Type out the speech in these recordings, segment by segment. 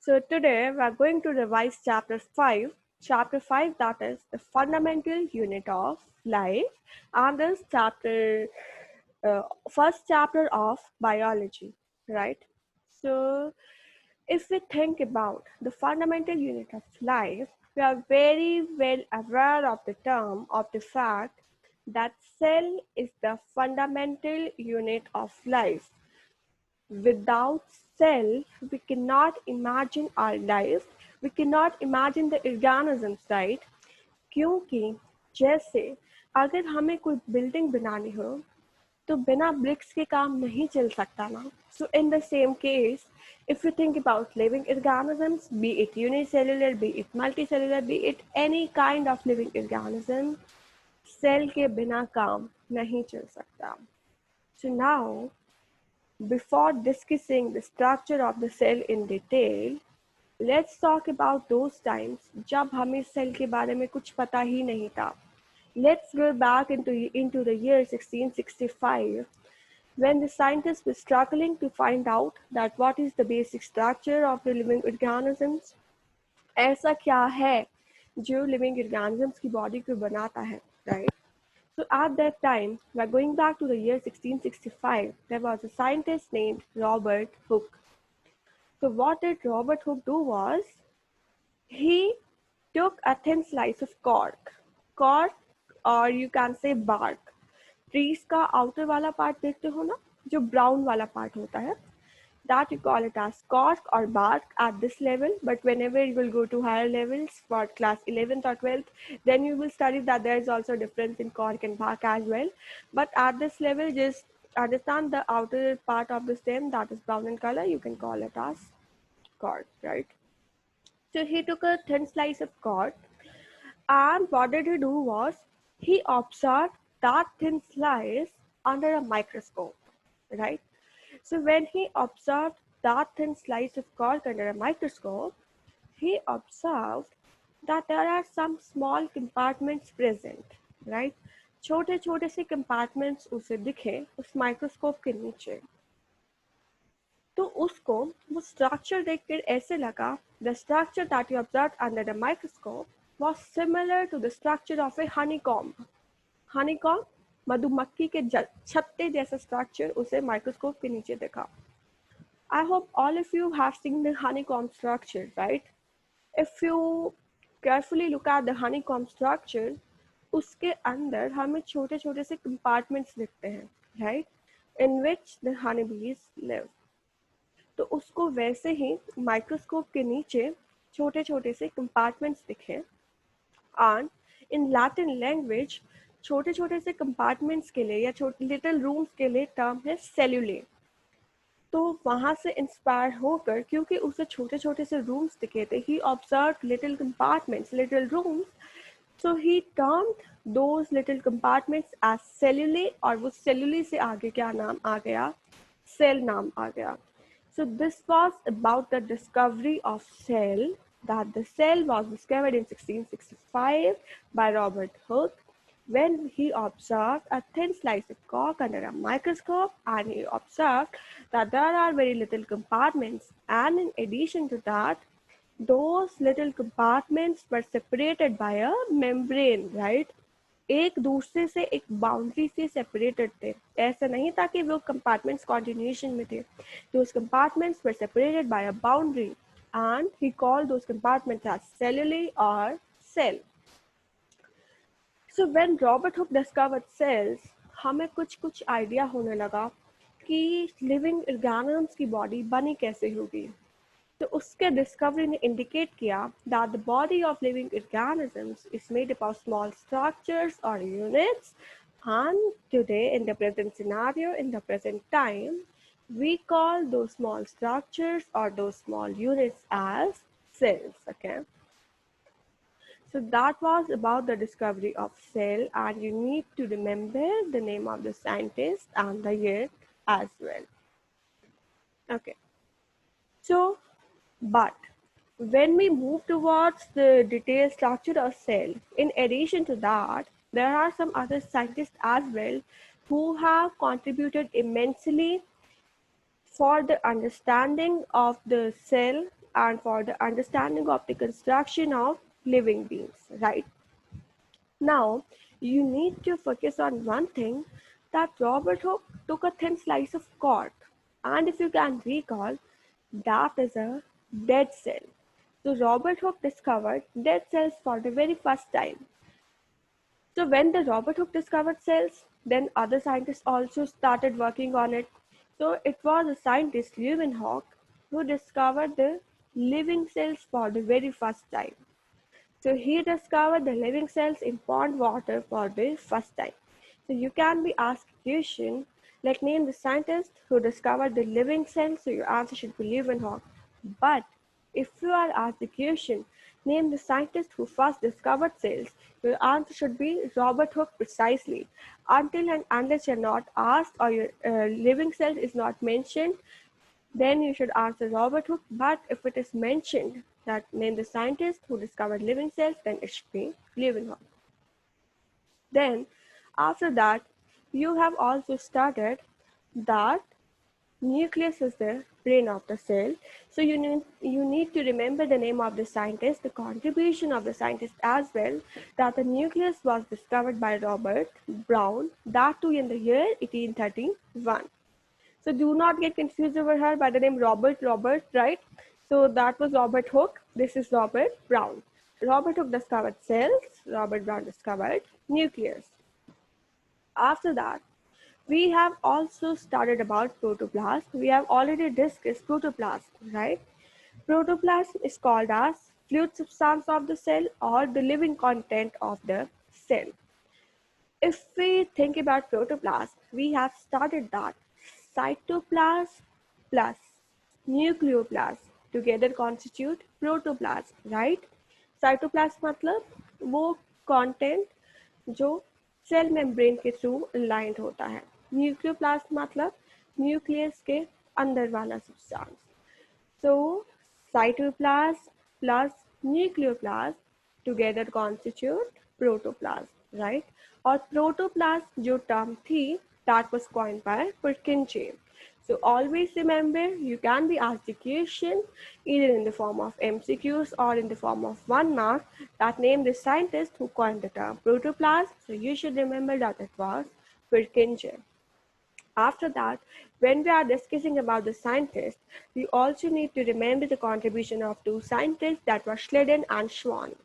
So today we are going to revise chapter 5. Chapter 5, that is the fundamental unit of life, and this chapter, first chapter of biology, right? So if we think about the fundamental unit of life, we are very well aware of the term, of the fact that cell is the fundamental unit of life. Without cell, we cannot imagine our life. We cannot imagine the organisms, right? क्योंकि जैसे अगर हमें कोई building बनानी हो तो बिना BRICS के काम नहीं चल सकता ना. So in the same case, if you think about living organisms, be it unicellular, be it multicellular, be it any kind of living organism, cell के बिना काम नहीं चल सकता. So now, before discussing the structure of the cell in detail, let's talk about those times जब हमें cell के बारे में कुछ पता ही नहीं था. Let's go back into the year 1665 when the scientists were struggling to find out that what is the basic structure of the living organisms. ऐसा क्या है जो living organisms की body को बनाता है, right? So at that time, we're going back to the year 1665, there was a scientist named Robert Hooke. So what did Robert Hooke do was, he took a thin slice of cork or you can say bark. Trees का outer वाला part देखते हो ना, जो brown वाला part होता है, that you call it as cork or bark at this level. But whenever you will go to higher levels for class 11th or 12th, then you will study that there is also a difference in cork and bark as well. But at this level, just understand the outer part of the stem that is brown in color, you can call it as cork, right? So he took a thin slice of cork, and what did he do was, he observed that thin slice under a microscope, right? So when he observed that thin slice of cork under a microscope, he observed that there are some small compartments present, right? छोटे छोटे से compartments उसे दिखे उस microscope के नीचे. तो उसको वो structure देखकर ऐसे लगा, the structure that he observed under the microscope was similar to the structure of a honeycomb. Honeycomb, मधुमक्खी के छत्ते जैसा structure उसे microscope के नीचे देखा. I hope all of you have seen the honeycomb structure, right? If you carefully look at the honeycomb structure, उसके अंदर हमें छोटे छोटे से compartments दिखते हैं, right? In which the honeybees live. तो उसको वैसे ही माइक्रोस्कोप के नीचे छोटे छोटे से कंपार्टमेंट्स दिखे. एंड इन लैटिन लैंग्वेज छोटे छोटे से कंपार्टमेंट्स के लिए या छोटे लिटिल रूम्स के लिए टर्म है सेल्यूले. तो वहां से इंस्पायर होकर, क्योंकि उसे छोटे छोटे से रूम्स दिखे थे, he observe little compartments, little rooms, so he termed those little compartments as सेल्यूले, और वो सेल्यूले से आगे क्या नाम आ गया, सेल नाम आ गया. So this was about the discovery of cell, that the cell was discovered in 1665 by Robert Hooke when he observed a thin slice of cork under a microscope, and he observed that there are very little compartments, and in addition to that, those little compartments were separated by a membrane, right? एक दूसरे से एक boundary से separated थे. ऐसा नहीं था कि वो कंपार्टमेंट्स कॉन्टिन्यूएशन में थे. Those compartments were separated by a boundary, and he called those compartments as सेल्यूले और cell. So when Robert Hooke discovered cells, हमें कुछ कुछ आइडिया होने लगा कि लिविंग ऑर्गेनिजम्स की बॉडी बनी कैसे होगी. तो उसके डिस्कवरी ने इंडिकेट किया that the body of living organisms is made up of small structures or units, and today in the present scenario, in the present time, we call those small structures or those small units as cells. Okay, so that was about the discovery of cell, and you need to remember the name of the scientist and the year as well. Okay, so but when we move towards the detailed structure of cell, in addition to that, there are some other scientists as well who have contributed immensely for the understanding of the cell and for the understanding of the construction of living beings, right? Now, you need to focus on one thing, that Robert Hooke took a thin slice of cork, and if you can recall, that is a dead cell. So, Robert Hooke discovered dead cells for the very first time. So, when the Robert Hooke discovered cells, then other scientists also started working on it. So, it was a scientist, Leeuwenhoek, who discovered the living cells for the very first time. So he discovered the living cells in pond water for the first time. So you can be asked a question like name the scientist who discovered the living cells, so your answer should be Leeuwenhoek. But if you are asked the question name the scientist who first discovered cells, your answer should be Robert Hooke precisely. Until and unless you're not asked or your living cell is not mentioned, then you should answer Robert Hooke, but if it is mentioned that name the scientist who discovered living cells, then it should be Leeuwenhoek. Then, after that, you have also studied that nucleus is the brain of the cell. So you need to remember the name of the scientist, the contribution of the scientist as well, that the nucleus was discovered by Robert Brown, that too in the year 1831. So do not get confused over here by the name Robert, right? So that was Robert Hooke. This is Robert Brown. Robert Hooke discovered cells. Robert Brown discovered nucleus. After that, we have also studied about protoplasm. We have already discussed protoplasm, right? Protoplasm is called as fluid substance of the cell or the living content of the cell. If we think about protoplasm, we have studied that cytoplasm plus nucleoplasm together constitute protoplasm, right? cytoplasm मतलब वो content जो cell membrane के through aligned होता है. न्यूक्लियोप्लास्ट मतलब nucleus के अंदर वाला substance. So, cytoplasm plus nucleoplasm together constitute protoplasm, right? और protoplasm जो term थी, that was coined by Purkinje. So always remember, you can be asked a question either in the form of MCQs or in the form of 1 mark that name the scientist who coined the term protoplasm. So you should remember that it was Purkinje. After that, when we are discussing about the scientists, we also need to remember the contribution of two scientists, that were Schleiden and Schwann.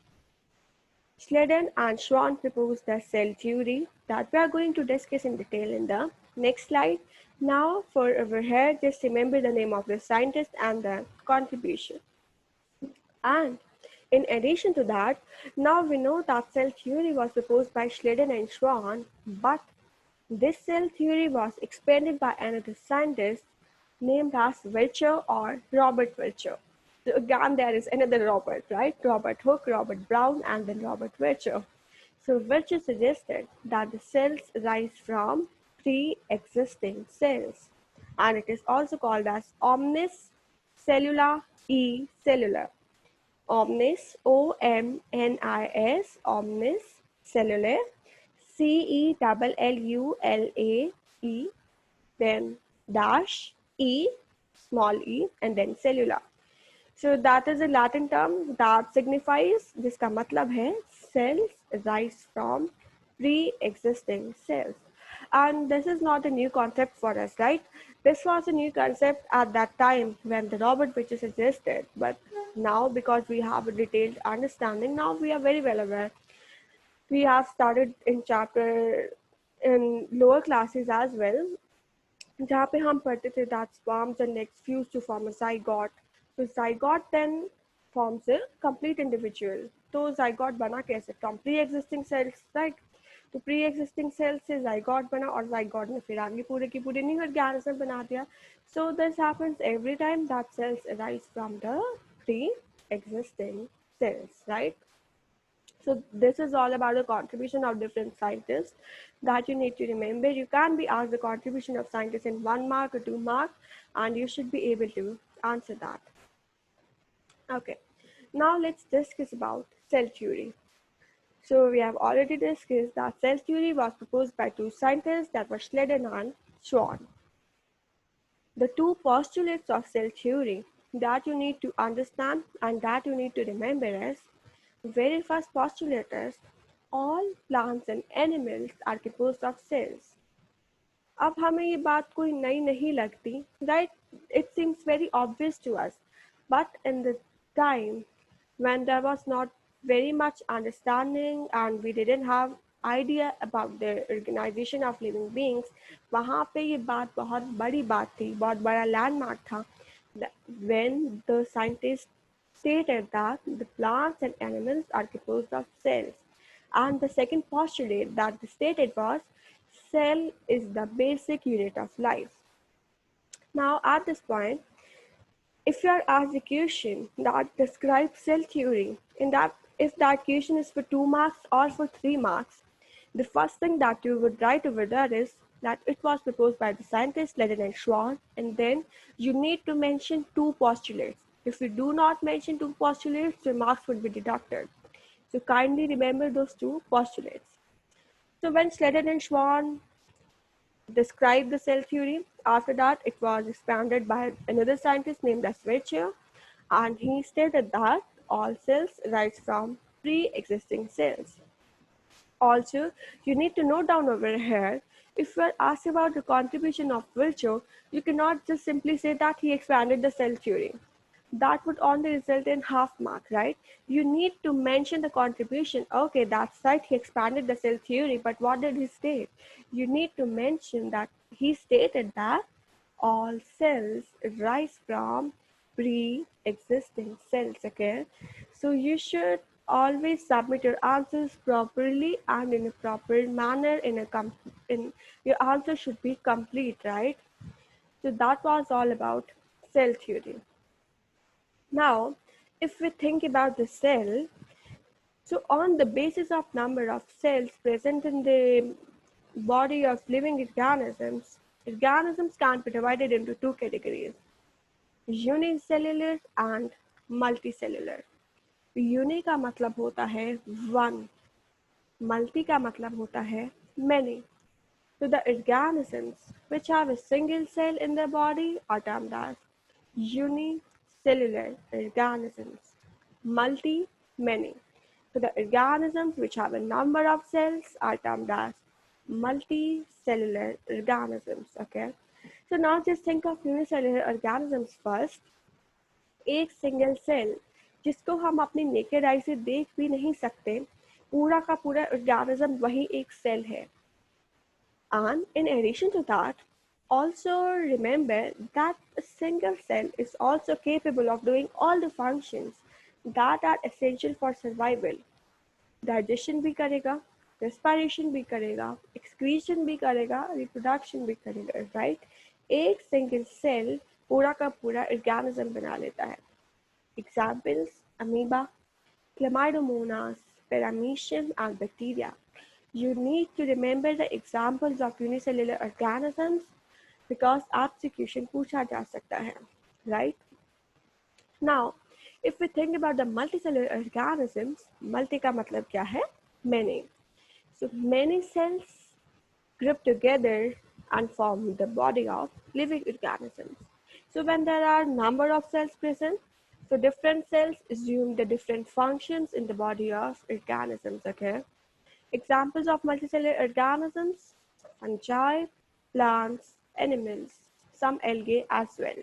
Schleiden and Schwann proposed the cell theory that we are going to discuss in detail in the next slide. Now, for over here, just remember the name of the scientist and the contribution. And in addition to that, now we know that cell theory was proposed by Schleiden and Schwann, but this cell theory was expanded by another scientist named as Virchow or Robert Virchow. So again, there is another Robert, right? Robert Hooke, Robert Brown, and then Robert Virchow. So Virchow suggested that the cells rise from pre-existing cells, and it is also called as omnis cellula e cellula. Omnis, O-M-N-I-S, omnis cellulae, C-E-L-L-U-L-A-E, then dash E, small e, and then cellular. So that is a Latin term that signifies, जिसका मतलब है cells rise from pre-existing cells. And this is not a new concept for us, right? This was a new concept at that time when the Robert Virchow suggested, but now because we have a detailed understanding, now we are very well aware. We have started in chapter in lower classes as well, जहाँ पे हम पढ़ते थे that sperms and eggs fuse to form a zygote. So zygote then forms a complete individual. तो zygote बना कैसे? From pre-existing cells, right? तो pre-existing cells से zygote बना और zygote ने फिर आगे पूरे की पूरे न्यू organism बना दिया. So this happens every time that cells arise from the pre-existing cells, right? So this is all about the contribution of different scientists that you need to remember. You can be asked the contribution of scientists in 1 mark or 2 mark, and you should be able to answer that. Okay, now let's discuss about cell theory. So we have already discussed that cell theory was proposed by two scientists, that were Schleiden and Schwann. The two postulates of cell theory that you need to understand and that you need to remember is very first postulate is all plants and animals are composed of cells. अब हमें ये बात कोई नई नहीं लगती, right? It seems very obvious to us, but in the time when there was not very much understanding and we didn't have idea about the organization of living beings, वहाँ पे ये बात बहुत बड़ी बात थी, बहुत बड़ा लैंडमार्क था, when the scientists stated that the plants and animals are composed of cells. And the second postulate that they stated was cell is the basic unit of life. Now, at this point, if you are asked a question that describes cell theory, in that if that question is for 2 marks or for 3 marks, the first thing that you would write over there is that it was proposed by the scientist Leiden and Schwann, and then you need to mention two postulates. If you do not mention two postulates, your marks would be deducted. So kindly remember those two postulates. So when Sladen and Schwann described the cell theory, after that it was expanded by another scientist named as Virchow, and he stated that all cells arise from pre-existing cells. Also, you need to note down over here, if you are asked about the contribution of Virchow, you cannot just simply say that he expanded the cell theory. That would only result in half mark, right? You need to mention the contribution. Okay, that's right, he expanded the cell theory, but what did he state? You need to mention that he stated that all cells rise from pre-existing cells, okay? So you should always submit your answers properly and in a proper manner. In your answer should be complete, right? So that was all about cell theory. Now, if we think about the cell, so on the basis of number of cells present in the body of living organisms, organisms can be divided into two categories, unicellular and multicellular. Uni का मतलब होता है one, multi का मतलब होता है many. So the organisms which have a single cell in their body are termed as unicellular organisms. Multi, many. So the organisms which have a number of cells are termed as multicellular organisms. Okay. So now just think of unicellular organisms first. एक single cell जिसको हम अपनी naked eye से देख भी नहीं सकते, पूरा का पूरा ऑर्गेनिज्म वही एक सेल है. And in addition to that, also remember that a single cell is also capable of doing all the functions that are essential for survival. Digestion भी करेगा, respiration भी करेगा, excretion भी करेगा, reproduction भी करेगा, right? एक single cell पूरा का पूरा organism बना लेता है. Examples: amoeba, chlamydomonas, paramecium, and bacteria. You need to remember the examples of unicellular organisms because आपसे क्वेश्चन पूछा जा सकता है, right? Now, if we think about the multicellular organisms, multi का मतलब क्या है? Many. So many cells group together and form the body of living organisms. So when there are number of cells present, so different cells assume the different functions in the body of organisms, okay? Examples of multicellular organisms: fungi, plants, animals, some algae as well.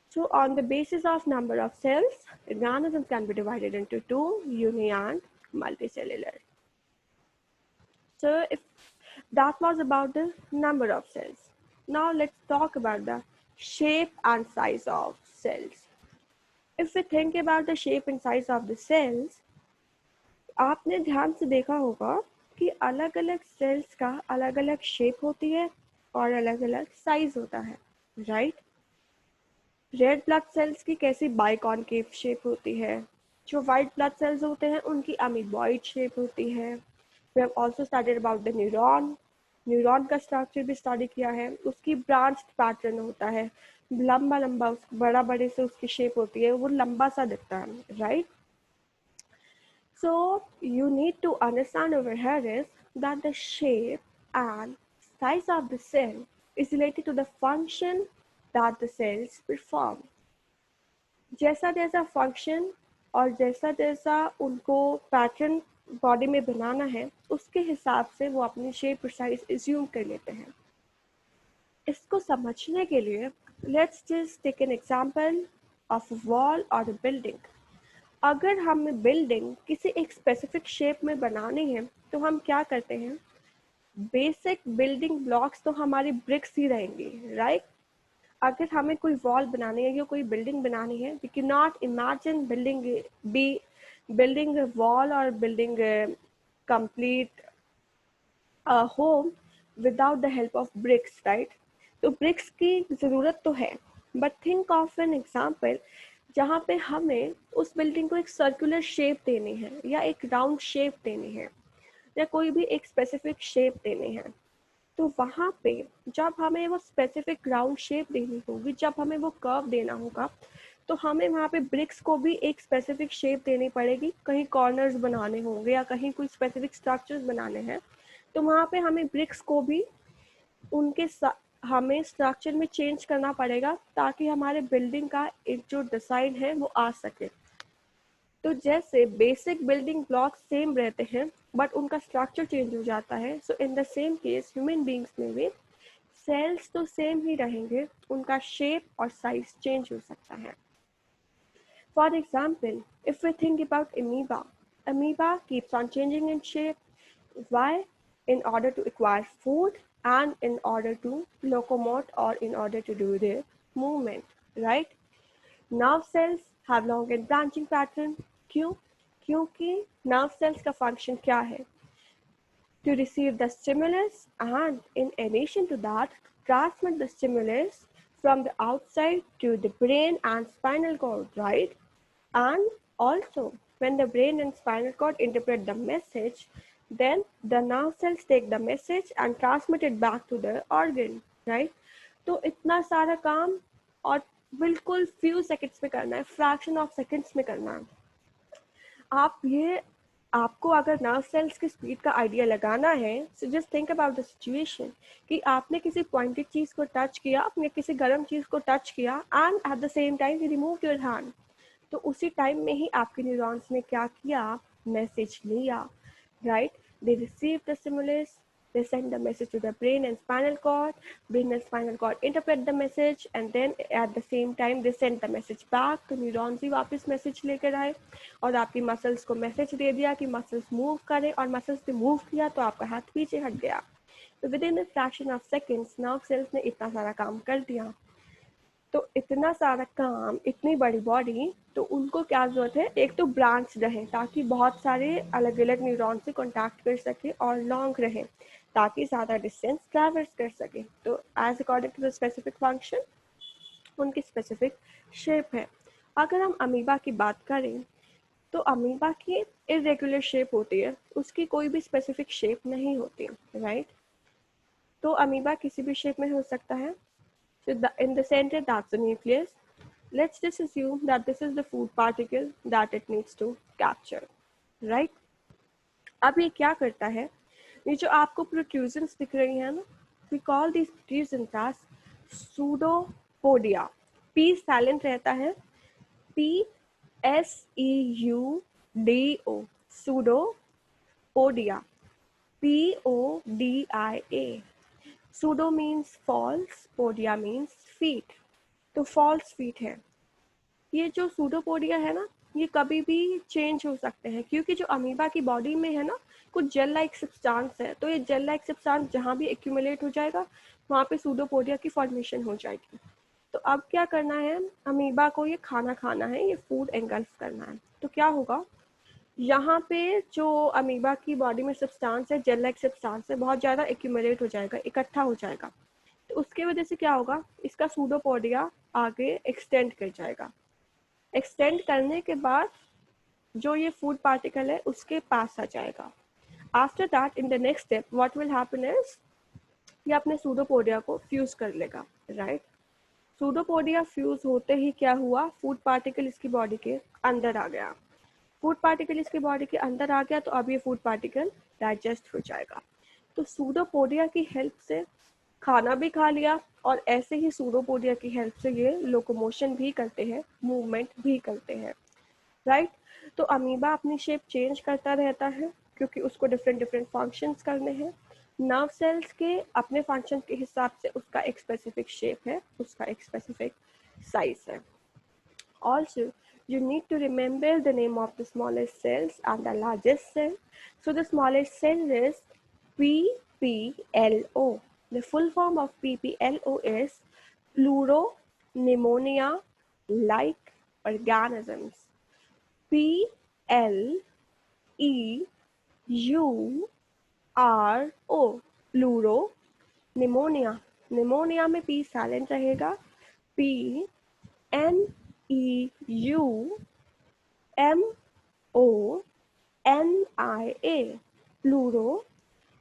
So on the basis of number of cells, organisms can be divided into two, uni and multicellular. So if that was about the number of cells. Now let's talk about the shape and size of cells. If we think about the shape and size of the cells, आपने ध्यान से देखा होगा कि अलग अलग sales का अलग अलग शेप होती है और अलग अलग साइज होता है, राइट? रेड ब्लड सेल्स की कैसी बाइकॉनकेव शेप होती है, जो वाइट ब्लड सेल्स होते हैं उनकी अमीबॉइड शेप होती है. We have also studied about the neuron. Neuron का स्ट्रक्चर भी स्टडी किया है, उसकी ब्रांच्ड पैटर्न होता है, लंबा लंबा बड़ा बड़े से उसकी शेप होती है, वो लंबा सा दिखता है, right? So you need to understand over here is that the shape and size of the cell is related to the function that the cells perform. जैसा जैसा फंक्शन और जैसा जैसा उनको पैटर्न बॉडी में बनाना है, उसके हिसाब से वो अपनी शेप और साइज एज्यूम कर लेते हैं। इसको समझने के लिए let's just take an example of wall और बिल्डिंग। अगर हमें बिल्डिंग किसी एक स्पेसिफिक शेप में बनानी है तो हम क्या करते हैं, बेसिक बिल्डिंग ब्लॉक्स तो हमारी ब्रिक्स ही रहेंगी, राइट। अगर हमें कोई वॉल बनानी है या कोई बिल्डिंग बनानी है, we can not imagine building wall और building complete home without the help of bricks, right. तो ब्रिक्स की ज़रूरत तो है, but think of an example जहाँ पे हमें उस बिल्डिंग को एक सर्कुलर शेप देनी है या एक राउंड शेप देनी है या कोई भी एक स्पेसिफिक शेप देनी है। तो वहाँ पे जब हमें वो स्पेसिफिक राउंड शेप देनी होगी, जब हमें वो कर्व देना होगा, तो हमें वहाँ पे ब्रिक्स को भी एक स्पेसिफिक शेप देनी पड़ेगी। कहीं कॉर्नर्स बनाने होंगे या कहीं कोई स्पेसिफिक स्ट्रक्चर्स बनाने हैं, तो वहाँ पे हमें ब्रिक्स को भी हमें स्ट्रक्चर में चेंज करना पड़ेगा ताकि हमारे बिल्डिंग का एक जो डिज़ाइन है वो आ सके। तो जैसे बेसिक बिल्डिंग ब्लॉक्स सेम रहते हैं बट उनका स्ट्रक्चर चेंज हो जाता है, so in the same case human beings में भी सेल्स तो सेम ही रहेंगे, उनका शेप और साइज चेंज हो सकता है। For example, if we think about amoeba keeps on changing in shape. Why? In order to acquire food and in order to locomote or in order to do their movement, right? Nerve cells have long and branching pattern. क्यों? क्योंकि nerve cells का function क्या है? To receive the stimulus and in addition to that, transmit the stimulus from the outside to the brain and spinal cord, right? And also, when the brain and spinal cord interpret the message, then the nerve cells take the message and transmit it back to the organ, right? तो इतना सारा काम और बिल्कुल few seconds में करना है, fraction of seconds में करना है। आप ये आपको अगर नर्व सेल्स की स्पीड का आइडिया लगाना है, so just think about the situation कि आपने किसी पॉइंटेड चीज़ को टच किया, आपने किसी गर्म चीज़ को टच किया and at the same time you remove your hand. तो उसी टाइम में ही आपके न्यूरॉन्स ने क्या किया, मैसेज लिया, right. They receive the stimulus, they send the message to the brain and spinal cord. Brain and spinal cord interpret the message and then at the same time they send the message back. तो neurons ही वापस message लेकर आए और आपकी muscles को message दे दिया कि muscles move करें, और मसल्स ने मूव किया तो आपका हाथ पीछे हट गया। तो with in a fraction of seconds nerve cells ने इतना सारा काम कर दिया। तो इतना सारा काम, इतनी बड़ी बॉडी, तो उनको क्या ज़रूरत है, एक तो ब्रांच रहे ताकि बहुत सारे अलग अलग न्यूरॉन से कॉन्टैक्ट कर सके, और लॉन्ग रहे ताकि ज़्यादा डिस्टेंस ट्रैवर्स कर सके। तो as according to the specific function उनकी स्पेसिफिक शेप है। अगर हम अमीबा की बात करें तो अमीबा की इरेगुलर शेप होती है, उसकी कोई भी स्पेसिफिक शेप नहीं होती, राइट। तो अमीबा किसी भी शेप में हो सकता है। So in the center, that's the nucleus. Let's just assume that this is the food particle that it needs to capture, right? अब ये क्या करता है, ये जो आपको प्रोट्रूजन्स दिख रही हैं ना, we call these protrusions as pseudopodia. P silent रहता है, PSEUDO, pseudopodia, PODIA. Pseudo means false, podia means feet. तो false feet है। ये जो सूडोपोडिया है ना, ये कभी भी चेंज हो सकते हैं क्योंकि जो अमीबा की बॉडी में है ना, कुछ जेल लाइक सब्सटेंस है, तो ये जेल लाइक सब्सटेंस जहाँ भी एक्यूमुलेट हो जाएगा वहाँ पे सूडोपोडिया की फॉर्मेशन हो जाएगी। तो अब क्या करना है, अमीबा को ये खाना खाना है, ये फूड एंगल्फ करना है। तो क्या होगा, यहाँ पे जो अमीबा की बॉडी में सब्सटेंस है, जेल लाइक सब्सटेंस है, बहुत ज़्यादा एक्यूमुलेट हो जाएगा, इकट्ठा हो जाएगा। तो उसके वजह से क्या होगा, इसका सूडोपोडिया आगे एक्सटेंड कर जाएगा। एक्सटेंड करने के बाद जो ये फूड पार्टिकल है उसके पास आ जाएगा। After that in the next step what will happen is, ये अपने सूडोपोडिया को फ्यूज कर लेगा, राइट। सूडोपोडिया फ्यूज होते ही क्या हुआ, फूड पार्टिकल इसकी बॉडी के अंदर आ गया। फूड पार्टिकल इसकी बॉडी के अंदर आ गया तो अब ये फूड पार्टिकल डाइजेस्ट हो जाएगा। तो सूडोपोडिया की हेल्प से खाना भी खा लिया और ऐसे ही सूडोपोडिया की हेल्प से ये लोकोमोशन भी करते हैं, मूवमेंट भी करते हैं, राइट। तो अमीबा अपनी शेप चेंज करता रहता है क्योंकि उसको डिफरेंट डिफरेंट फंक्शंस करने हैं। नर्व सेल्स के अपने फंक्शन के हिसाब से उसका एक स्पेसिफिक शेप है, उसका एक स्पेसिफिक साइज है। Also, you need to remember the name of the smallest cells and the largest cell. So the smallest cell is PPLO. The full form of PPLO is pleuropneumonia-like organisms. PLEURO, pleuro pneumonia, pneumonia में P silent रहेगा, PNEUMONIA, pluro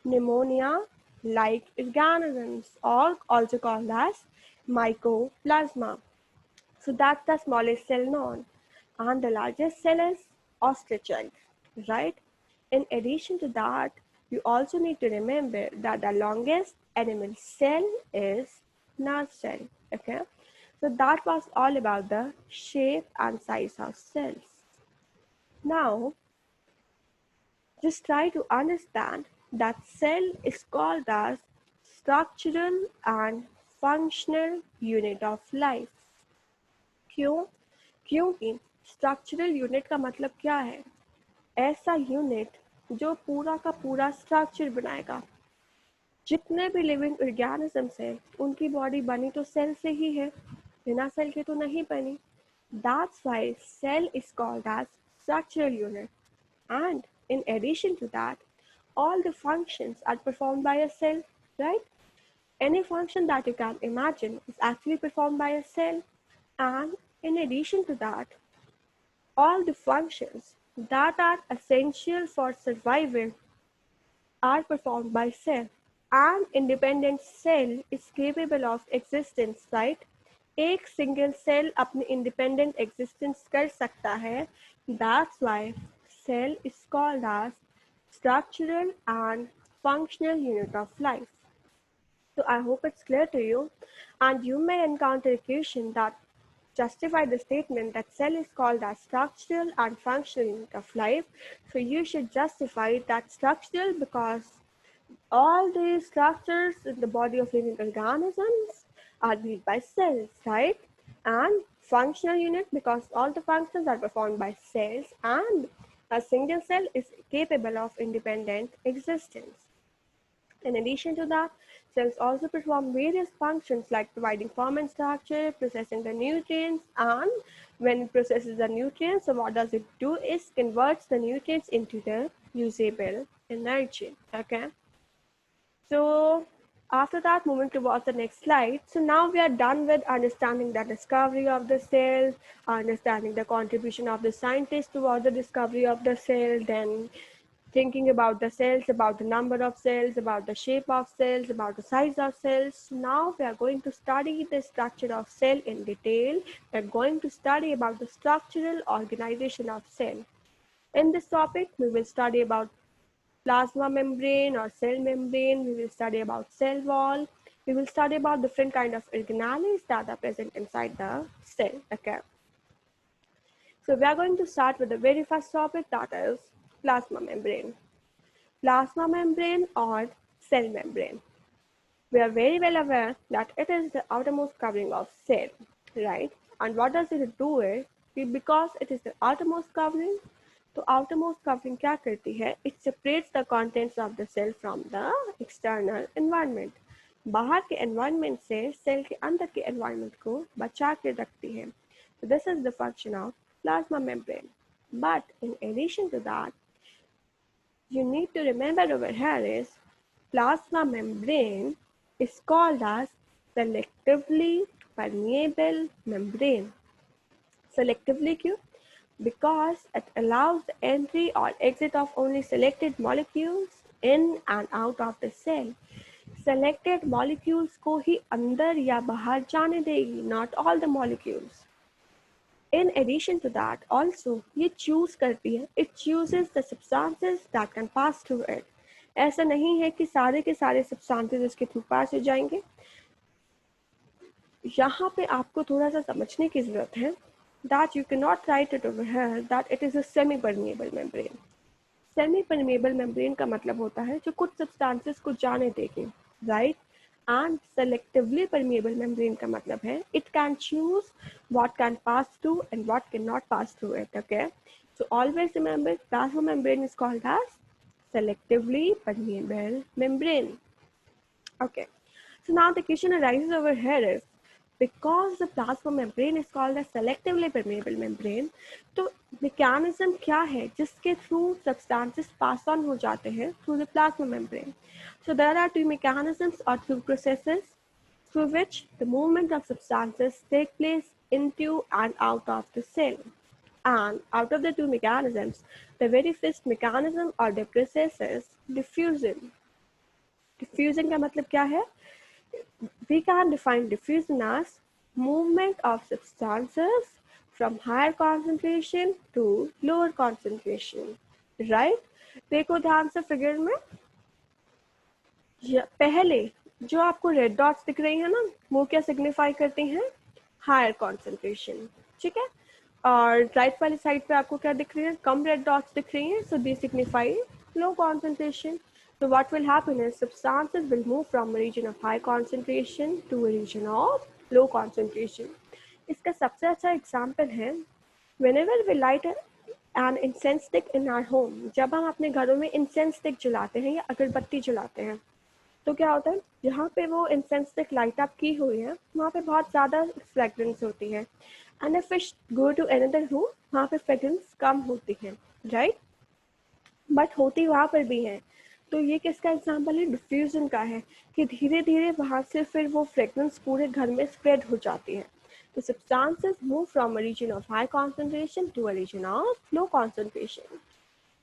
pneumonia-like organisms, or also called as mycoplasma. So that's the smallest cell known. And the largest cell is ostrich egg, right? In addition to that, you also need to remember that the longest animal cell is nerve cell, okay? So that was all about the shape and size of cells. Now, just try to understand that cell is called as structural and functional unit of life. क्यों? क्योंकि structural unit का मतलब क्या है? ऐसा unit जो पूरा का पूरा स्ट्रक्चर बनाएगा। जितने भी लिविंग ऑर्गेनिजम्स हैं उनकी बॉडी बनी तो सेल से ही है, बिना सेल के तो नहीं बनी। That's why cell is called as structural unit. And in addition to that, all the functions are performed by a cell, right? Any function that you can imagine is actually performed by a cell. And in addition to that, all the functions that are essential for survival are performed by cell. An independent cell is capable of existence, right? एक single cell अपनी independent existence कर सकता है. That's why cell is called as structural and functional unit of life. So I hope it's clear to you, and you may encounter a question that justify the statement that cell is called as structural and functional unit of life. So you should justify that structural because all the structures in the body of living organisms are made by cells, right? And functional unit because all the functions are performed by cells, and a single cell is capable of independent existence. In addition to that, cells also perform various functions like providing form and structure, processing the nutrients, and when it processes the nutrients, so what does it do is converts the nutrients into the usable energy. Okay. So after that, moving towards the next slide. So now we are done with understanding the discovery of the cell, understanding the contribution of the scientist towards the discovery of the cell, then thinking about the cells, about the number of cells, about the shape of cells, about the size of cells. Now we are going to study the structure of cell in detail. We are going to study about the structural organization of cell. In this topic, we will study about plasma membrane or cell membrane. We will study about cell wall. We will study about different kind of organelles that are present inside the cell. Okay. So we are going to start with the very first topic, that is plasma membrane. Plasma membrane or cell membrane. We are very well aware that it is the outermost covering of cell, right? And what does it do it? Because it is the outermost covering, तो outermost covering क्या करती है? It separates the contents of the cell from the external environment. बाहर के environment से cell के अंदर के environment को बचा के रखती है. So this is the function of plasma membrane. But in addition to that, you need to remember over here is plasma membrane is called as selectively permeable membrane. Selectively क्यों? Because it allows the entry or exit of only selected molecules in and out of the cell. Selected molecules को ही अंदर या बाहर जाने देगी, not all the molecules. In addition to that, also ये choose करती है, it chooses the substances that can pass through it. ऐसा नहीं है कि सारे के सारे सब्सटेंसेस इसके थ्रू पास हो जाएंगे। यहाँ पे आपको थोड़ा सा समझने की जरूरत है that you cannot write it over here that it is a semi permeable membrane. Semi permeable membrane का मतलब होता है जो कुछ सब्सटेंसेस को जाने देगी, right. And selectively permeable membrane का मतलब है it can choose what can pass through and what can not pass through it, okay. So always remember plasma membrane is called as selectively permeable membrane. Okay, so now the question arises over here is because the plasma membrane is called a selectively permeable membrane, तो mechanism क्या है जिसके through substances pass on हो जाते हैं through the plasma membrane? So there are two mechanisms or two processes through which the movement of substances take place into and out of the cell. And out of the two mechanisms, the very first mechanism or the process is diffusion. Diffusion का मतलब क्या है? We can define diffusion as movement of substances from higher concentration to lower concentration, right? देखो ध्यान से figure में, पहले जो आपको रेड डॉट्स दिख रही है ना, वो क्या सिग्निफाई करती हैं? हायर कॉन्सेंट्रेशन, ठीक है। और राइट वाली साइड पे आपको क्या दिख रही है? कम रेड डॉट्स दिख रही हैं, सो दे signify low concentration. So what will happen is substances will move from a region of high concentration to a region of low concentration. इसका सबसे अच्छा एग्जाम्पल है whenever we light an incense stick in our home. जब हम अपने घरों में incense stick जलाते हैं या अगरबत्ती जलाते हैं तो क्या होता है, जहाँ पे वो इंसेंस स्टिक लाइट अप की हुई है वहाँ पे बहुत ज़्यादा फ्रेगरेंस होती है, and if it go to another room वहाँ पे फ्रेगरेंस कम होती है, राइट। बट होती वहाँ पर भी है। तो ये किसका एग्जाम्पल है? डिफ्यूजन का है, कि धीरे धीरे वहाँ से फिर वो फ्रेगरेंस पूरे घर में स्प्रेड हो जाती है। तो substances move from a region of high concentration to a region of low concentration.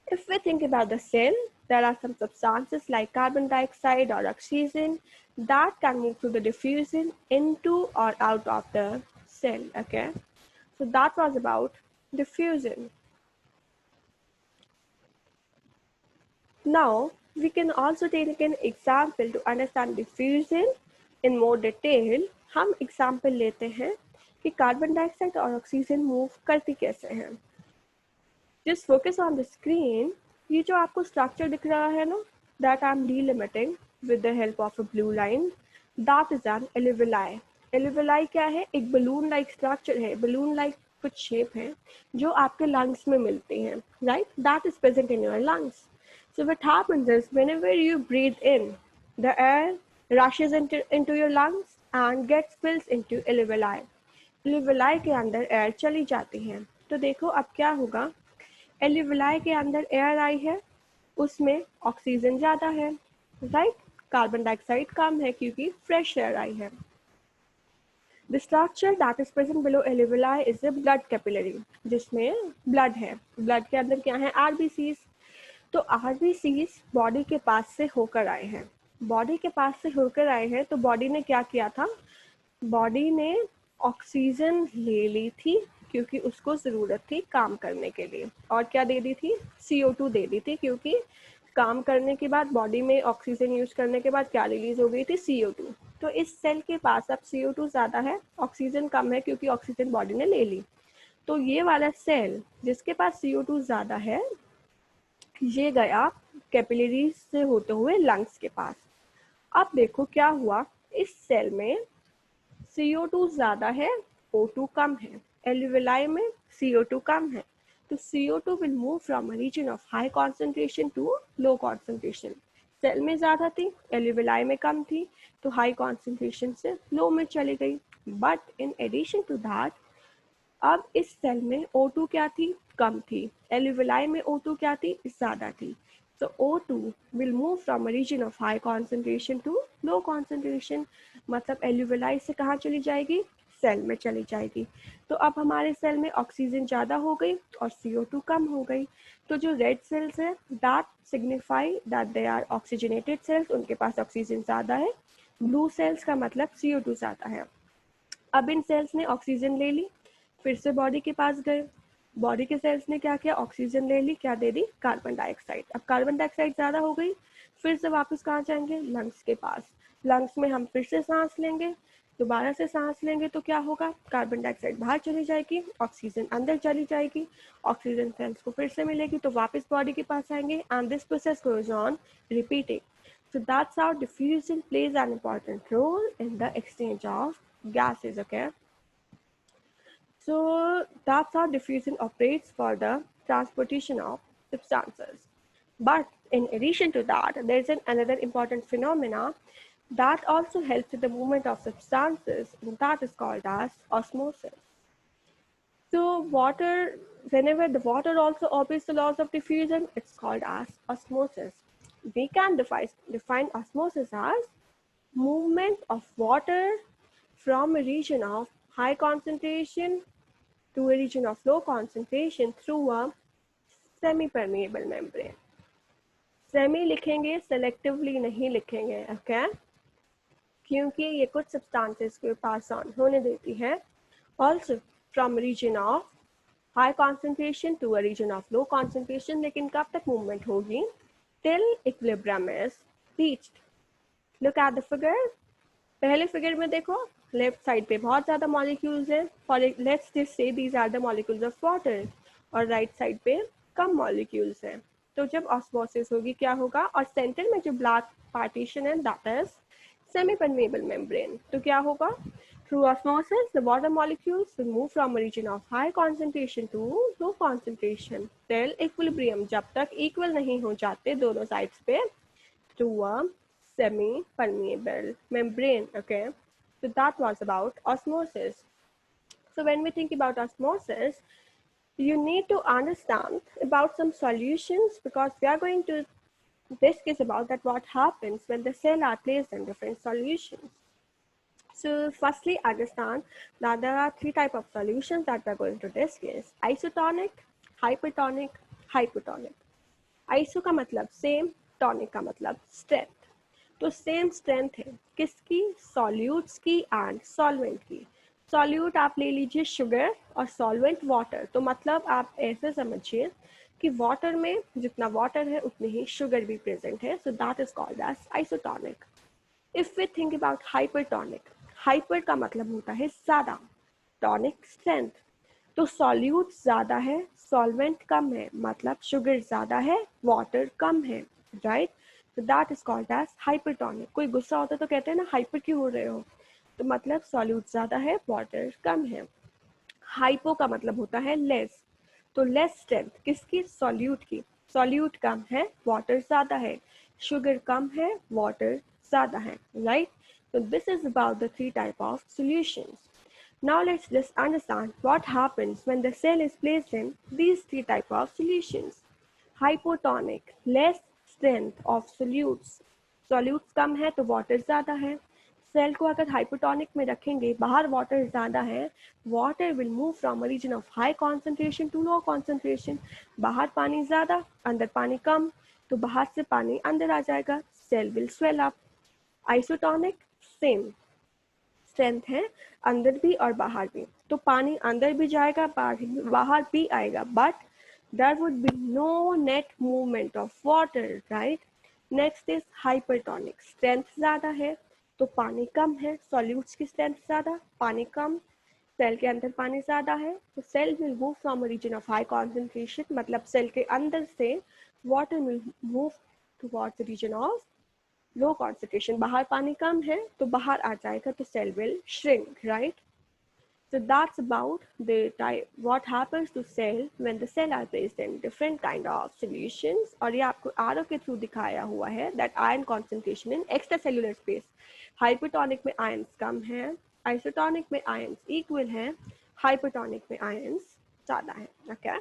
If we think about the cell, there are some substances like carbon dioxide or oxygen that can move through the diffusion into or out of the cell, okay? So that was about diffusion. Now, we can also take an example to understand diffusion in more detail. हम example लेते हैं कि carbon dioxide और oxygen move करती कैसे हैं. Just focus on the screen. ये जो आपको structure दिख रहा है ना, that I'm delimiting with the help of a blue line, that is an alveoli. Alveoli क्या है? एक balloon like structure है, balloon like कुछ shape है जो आपके lungs में मिलती हैं, right? That is present in your lungs. So what happens is whenever you breathe in, the air rushes into your lungs and gets filled into alveoli. Alveoli के अंदर air चली जाती है. तो देखो अब क्या होगा, एल्यूविलाई के अंदर एयर आई है, उसमें ऑक्सीजन ज़्यादा है, राइट, कार्बन डाइऑक्साइड कम है क्योंकि फ्रेश एयर आई है. The structure that is present below alveoli is a blood capillary, जिसमें ब्लड है. ब्लड के अंदर क्या है? आरबीसीज. तो आरबीसीज बॉडी के पास से होकर आए हैं. बॉडी के पास से होकर आए हैं तो बॉडी ने क्या किया था? बॉडी ने ऑक्सीजन ले ली थी क्योंकि उसको ज़रूरत थी काम करने के लिए, और क्या दे दी थी? CO2 दे दी थी, क्योंकि काम करने के बाद बॉडी में ऑक्सीजन यूज करने के बाद क्या रिलीज हो गई थी? CO2. तो इस सेल के पास अब CO2 ज़्यादा है, ऑक्सीजन कम है क्योंकि ऑक्सीजन बॉडी ने ले ली. तो ये वाला सेल जिसके पास CO2 ज़्यादा है, ये गया कैपिलरीज से होते हुए लंग्स के पास. अब देखो क्या हुआ, इस सेल में CO2 ज़्यादा है, O2 कम है. एल्यूविलाई में CO2 कम है, तो CO2 will move from a region of high concentration to low concentration. Cell में ज़्यादा थी, एल्यूविलाई में कम थी, तो हाई कॉन्सेंट्रेशन से लो में चली गई. But in addition to that, अब इस सेल में O2 क्या थी? कम थी. एल्यूविलाई में O2 क्या थी? ज़्यादा थी. So O2 will move from a region of high concentration to low concentration. मतलब एल्यूविलाई से कहाँ चली जाएगी? सेल में चली जाएगी. तो अब हमारे सेल में ऑक्सीजन ज़्यादा हो गई और CO2 कम हो गई. तो जो रेड सेल्स है that signify that they are oxygenated cells, उनके पास ऑक्सीजन ज़्यादा है. ब्लू सेल्स का मतलब CO2 ज़्यादा है. अब इन सेल्स ने ऑक्सीजन ले ली, फिर से बॉडी के पास गए. बॉडी के सेल्स ने क्या किया? ऑक्सीजन ले ली, क्या दे दी? Carbon dioxide. अब कार्बन डाइऑक्साइड ज़्यादा हो गई, फिर से वापस कहाँ जाएंगे, लंग्स के पास। लंग्स में हम फिर से सांस लेंगे, दोबारा से सांस लेंगे तो क्या होगा, कार्बन डाइऑक्साइड बाहर चली जाएगी, ऑक्सीजन अंदर चली जाएगी, ऑक्सीजन सेल्स को फिर से मिलेगी तो वापस बॉडी के पास आएंगे, and this process goes on repeating. So that's how diffusion plays an important role in the exchange of gases, okay? So that's how diffusion operates for the transportation of substances. But in addition to that, there's another important phenomena that also helps with the movement of substances, and that is called as osmosis. So water, whenever the water also obeys the laws of diffusion, it's called as osmosis. We can define osmosis as movement of water from a region of high concentration to a region of low concentration through a semi-permeable membrane. Semi लिखेंगे, selectively नहीं लिखेंगे, okay? क्योंकि ये कुछ substances को pass on होने देती है. Also from a region of high concentration to a region of low concentration, लेकिन कब तक movement होगी? Till equilibrium is reached. Look at the figure. पहले फिगर में देखो, लेफ्ट साइड पे बहुत ज़्यादा मॉलिक्यूल्स हैं, for let's just say these are the molecules of water, और राइट साइड पे कम मॉलिक्यूल्स हैं. तो जब ऑस्मोसिस होगी क्या होगा, और सेंटर में जो ब्लैक पार्टीशन है that is semi permeable membrane. तो क्या होगा, through osmosis the water molecules will move from a region of high concentration to low concentration till equilibrium, जब तक इक्वल नहीं हो जाते दोनों साइड्स पे, to a semi-permeable membrane, okay? So that was about osmosis. So when we think about osmosis, you need to understand about some solutions, because we are going to discuss about that what happens when the cell are placed in different solutions. So firstly, understand that there are three types of solutions that we're going to discuss: isotonic, hypertonic, hypotonic. Iso का मतलब same, tonic का मतलब strength. तो same strength है किसकी, solutes की and solvent की. Solute आप ले लीजिए शुगर और सॉल्वेंट वाटर. तो मतलब आप ऐसे समझिए कि वाटर में जितना वाटर है उतनी ही शुगर भी प्रेजेंट है. So that is called as isotonic. If we think about hypertonic, hyper का मतलब होता है ज़्यादा, टॉनिक स्ट्रेंथ. तो सॉल्यूट ज़्यादा है, सॉल्वेंट कम है, मतलब शुगर ज़्यादा है, वाटर कम है, राइट? तो that is called as hypertonic. कोई गुस्सा होता है तो कहते हैं ना हाइपर क्यों हो रहे हो, तो मतलब सॉल्यूट ज़्यादा है, वाटर कम है. हाइपो का मतलब होता है लेस. तो लेस स्ट्रेंथ किसकी, सॉल्यूट की. सॉल्यूट कम है, वाटर ज़्यादा है, शुगर कम है, वाटर ज़्यादा है, right? So this is about the three type of solutions. Now let's just understand what happens when the cell is placed in these three type of solutions. Hypotonic, less strength of solutes. Solutes कम है तो water ज़्यादा है. Cell को अगर hypotonic में रखेंगे, बाहर water ज़्यादा है, water will move from a region of high concentration to low concentration. बाहर पानी ज़्यादा, अंदर पानी कम, तो बाहर से पानी अंदर आ जाएगा, cell will swell up. Isotonic same strength है, अंदर भी और बाहर भी, तो पानी अंदर भी जाएगा, बाहर भी आएगा, but there would be no net movement of water, right? Next is hypertonic. Strength ज़्यादा है तो पानी कम है, सॉल्यूट्स की स्ट्रेंथ ज़्यादा, पानी कम, सेल के अंदर पानी ज़्यादा है, तो cell will move from a region of high concentration, मतलब सेल के अंदर से water will move towards the region of low concentration. बाहर पानी कम है तो बाहर आ जाएगा, तो cell will shrink, right? So that's about the type what happens to cell when the cell are placed in different kind of solutions. और ये आपको आरो के थ्रू दिखाया हुआ है that ion concentration in extracellular space. Hypertonic में ions कम है, isotonic में ions equal है, hypertonic में ions ज़्यादा है. Okay?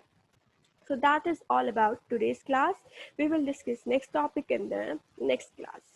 So that is all about today's class. We will discuss next topic in the next class.